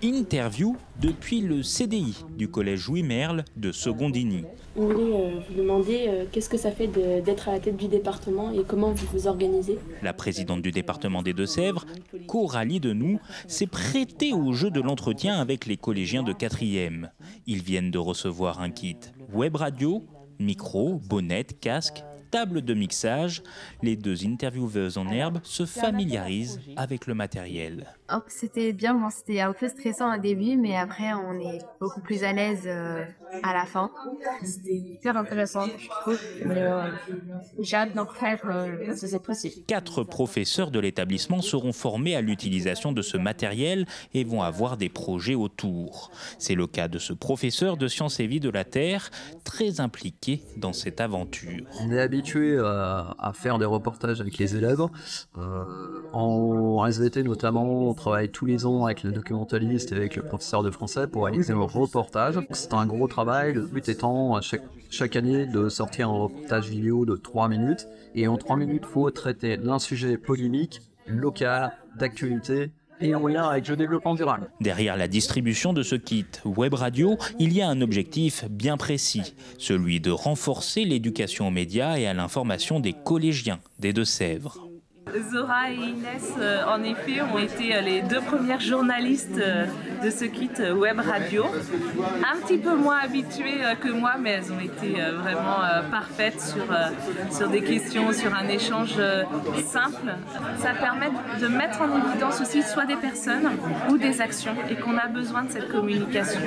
Interview depuis le CDI du collège Louis Merle de Secondigny. On voulait vous demander qu'est-ce que ça fait d'être à la tête du département et comment vous vous organisez. La présidente du département des Deux-Sèvres, Coralie Denoux, s'est prêtée au jeu de l'entretien avec les collégiens de 4e. Ils viennent de recevoir un kit web radio, micro, bonnette, casque, table de mixage. Les deux intervieweuses en herbe se familiarisent avec le matériel. Oh, c'était bien, bon, c'était un peu stressant au début, mais après on est beaucoup plus à l'aise à la fin. C'était hyper intéressant, je trouve. J'ai hâte d'en faire si c'est possible. 4 professeurs de l'établissement seront formés à l'utilisation de ce matériel et vont avoir des projets autour. C'est le cas de ce professeur de sciences et vie de la Terre, très impliqué dans cette aventure. On est habitué à faire des reportages avec les élèves. En SVT notamment, on travaille tous les ans avec le documentaliste et avec le professeur de français pour réaliser un reportage. C'est un gros travail, le but étant chaque année de sortir un reportage vidéo de 3 minutes. Et en 3 minutes, il faut traiter d'un sujet polémique, local, d'actualité, et en lien avec le développement durable. Derrière la distribution de ce kit web radio, il y a un objectif bien précis, celui de renforcer l'éducation aux médias et à l'information des collégiens des Deux-Sèvres. Zora et Inès, en effet, ont été les 2 premières journalistes de ce kit web radio. Un petit peu moins habituées que moi, mais elles ont été vraiment parfaites sur des questions, sur un échange simple. Ça permet de mettre en évidence aussi soit des personnes ou des actions et qu'on a besoin de cette communication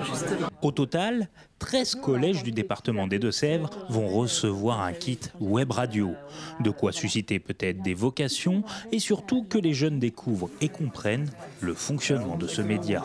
justement. Au total, 13 collèges du département des Deux-Sèvres vont recevoir un kit web radio. De quoi susciter peut-être des vocations et surtout que les jeunes découvrent et comprennent le fonctionnement de ce média.